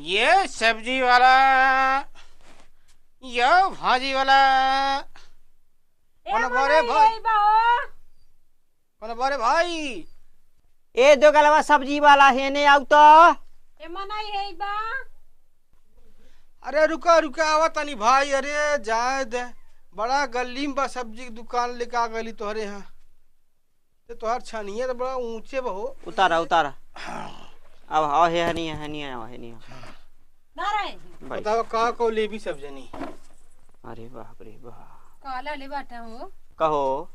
ये सब्जी वाला, ये भाजी वाला। कौन बारे भाई? कौन बारे भाई? ए दो गलवा सब्जी वाला है ने आउ तो ए मनाई है बा। अरे रुका रुका आवा तनी भाई। अरे जाए दे, बड़ा गली में बा सब्जी की दुकान लेके आ गई तोहरे यहाँ। तो तोहर छनिया तो बड़ा ऊंचे बहो। उतारा उतारा। अब आओ है नहीं है नहीं आओ है नहीं ना रे भाई। बताओ का को ले भी सब जनी। अरे बाप रे बाप। काला ले बाटा हो। कहो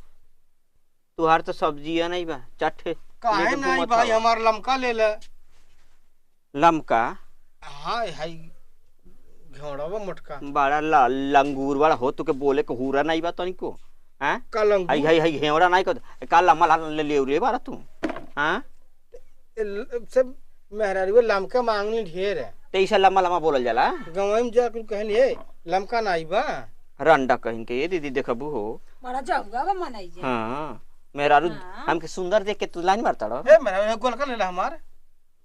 तुहार तो सब्जी है नहीं बा चट काहे नहीं भाई, हमार लमका ले ले। लमका? हाँ हाई घोड़ा बा मोटका बड़ा लंगूर वाला हो तो के बोले के हुरा नहीं बा तनिको। हैं का लंगूर? हाई हाई हाई घेवड़ा नहीं को का लम्मा ले ले रे बारा तू। हां सब मेहरारू लमका मांगनी ढेर है। तेईसा लम्मा लम्मा बोलल जाला। गाँव में जाकर कहनी है लमका नहीं बा रंडा कहीं के। ये दीदी देखबू हो बड़ा जाऊगा बा मनाई जे। हां मेहरारू हमके सुंदर देख के तू लाइन मारता रो। ए मेरा गोल का ले ला हमार।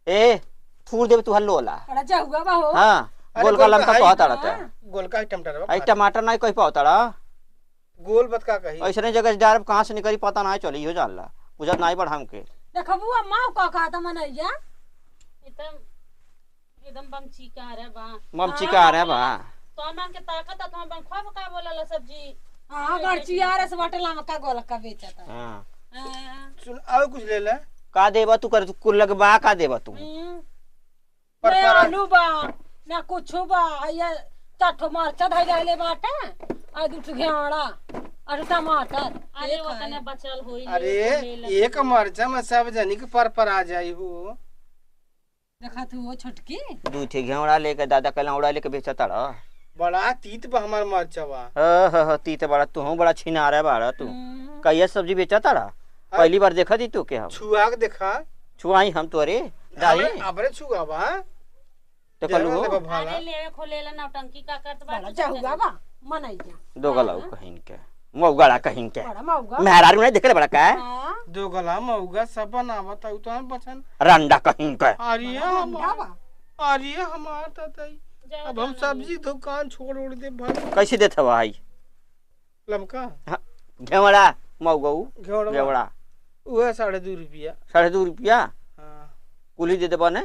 ए फूल देबे तू हल्लो ला। बड़ा जाऊगा बा हो। हां गोल का लमका कहता रहता है। गोल का टमाटर आई टमाटर नहीं कोई पावता रा। गोल बत का कही ऐसे जगह डायरेक्ट कहां से निकली पता नहीं चली हो जाला। बुझत नहीं बढ़ हमके। देखबू अम्मा का त मनाई जा। एकदम बमची का रे बा। ममची का रे बा। तो मन के ताकत तो हम खब का बोलला सब्जी। हां गड़ची यार से बाटला में का गोल का बेचता। हां सुन और कुछ ले ले। का देबा तू कर तू कुल लगबा का देबा तू? पर आलू बा ना कुछ बा। ये चाठो मरचा धइ जाले बाटा आ दुठ घेवड़ा और टमाटर। अरे वो तने बचल होई। अरे एक मरचा में सब जनी के पर आ जाई हो। देखा तू वो छोटकी दू ठे घेवड़ा लेके दादा कलौड़ा लेके बेचता रहा। बड़ा तीत बा हमार मरचा बा। ह तीत बड़ा तू बड़ा छिना रे बाड़ा तू। कहिया सब्जी बेचता रहा? पहली बार देखा दी तू के हम। छुआ के देखा। छुआई हम तोरे दाई अबरे छुआ बा तो कलू हो। अरे लेवे खोलेला नौटंकी का करत बा। बड़ा जाऊगा बा मनाई जा। दो गलाऊ कहीं के मौगड़ा कहीं के बड़ा मौगा मेहरारू नहीं देखे बड़ा का हां दो गला मौगा सब बनावा ताऊ तो हम बचन। रंडा कहीं के। अरे बा अरे हमार ताई अब हम सब्जी दुकान छोड़ उड़ दे भाई। कैसे देत भाई? लमका घेवड़ा मौगऊ घेवड़ा घेवड़ा वह 2.5 रुपया। 2.5 रुपया हाँ कुली दे देबा ने?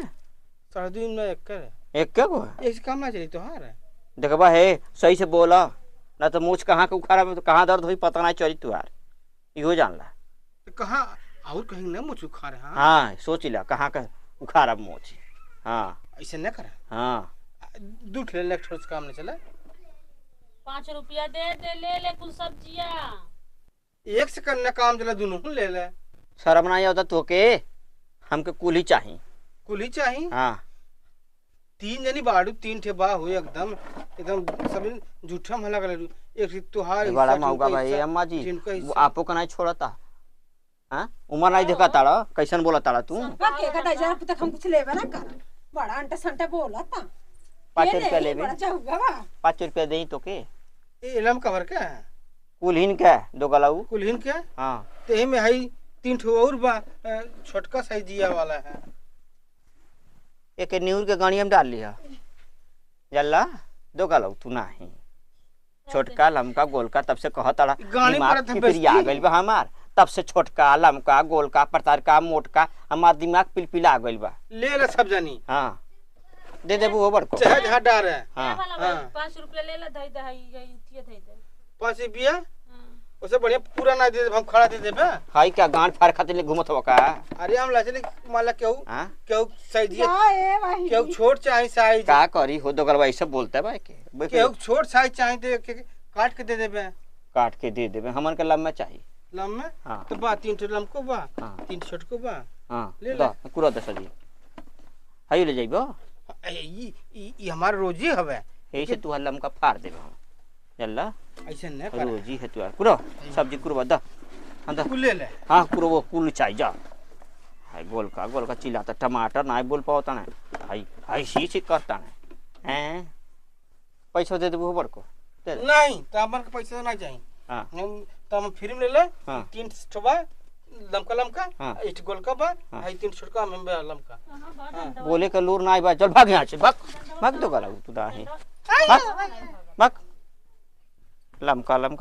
2.5 में एक कर एक के गो एक से कम ना चली तोहार। देखबा है सही से बोला ना तो मुझ कहाँ के उखाड़ा में तो कहाँ दर्द हुई पता नहीं चली तुहार। इहो जानला तो कहाँ और कहीं ना मुझ खा रहे। हाँ हाँ सोच ला कहाँ का उखाड़ा मुझ। हाँ ऐसे न कर। हाँ दूठ ले लेक्चर काम नहीं चला। 5 रुपया दे दे ले कुल सब्जिया। एक से करना काम चला दोनों ले ले। शर्म नहीं आता तो के हमके कुली चाहिए। कुली चाहिए। हाँ 3 जनी बाड़ू 3 ठे बा हो एकदम एकदम सब झूठा में लगा एक तुहार बड़ा मौका भाई अम्मा जी वो आपो का नहीं छोड़ता। हाँ उमर नहीं देखा तारा कैसन बोला तारा तू? के कटा जरा तक हम कुछ लेबे ना कर। बड़ा अंटा संटा बोलता। 5 रुपया लेबे। बड़ा जाऊगा बा 5 रुपया देई तो के ए लम कवर का कुलहीन के दो गलाऊ। कुलहीन के हाँ ते में हई 3 ठो और बा छोटका साइज जिया वाला है। एक न्यूर के गाड़ी में डाल लिया जल्ला दो गलाऊ तू नहीं छोटका लमका गोलका तब से कहता रहा दिमाग पिलपिला गइल बा हमार। तब से छोटका लमका गोलका प्रकार का मोटका हमार दिमाग पिलपिला गइल बा। ले ले सब जनी। हाँ दे देबू ओबर को चाहे जहाँ डार है। हाँ 5 रुपया ले ले धई दई गई थी दे 5 रुपया उसे बढ़िया पूरा ना दे हम खड़ा दे देबे। हाई क्या गांठ फाड़ खातिर ले घुमत हो का? अरे हम लाचले माला केहू हां केहू साइज ए भाई केहू छोट चाहे साइज का करी हो दो गलवा सब बोलता है भाई के केहू छोट साइज चाहे दे काट के दे देबे। काट के दे देबे हमन के लम्बा चाहिए। लम्बे हाँ तो बा 3 ठो लमको बा हाँ 3 छोट को बा। हाँ ले ले पूरा 10 जी हाई ले जाइबो। ई हमार रोजी हवे यही से तू लमका फाड़ देबे हम चल्ला ऐसे न कर। रोजी है तू कुरो सब्जी कुरो द अंदर कुल ले ले। हाँ कुरो वो कुल चाहिए जा। हाई गोल का चिल्लाता टमाटर नहीं बोल पाता ना। हाई हाई सी करता ना। हैं पैसा दे देबो ओबर को नहीं तो हमन के पैसा नहीं चाहिए। हाँ हम तो हम फिर ले ले। हाँ 3 ठो बा लमका हाँ 1 गोल का बा हाँ 3 छोटका में लमका। बोले का लूर ना आई बा चल भाग यहाँ से भाग। मग तो गला तू नाही मग मग लमका लमका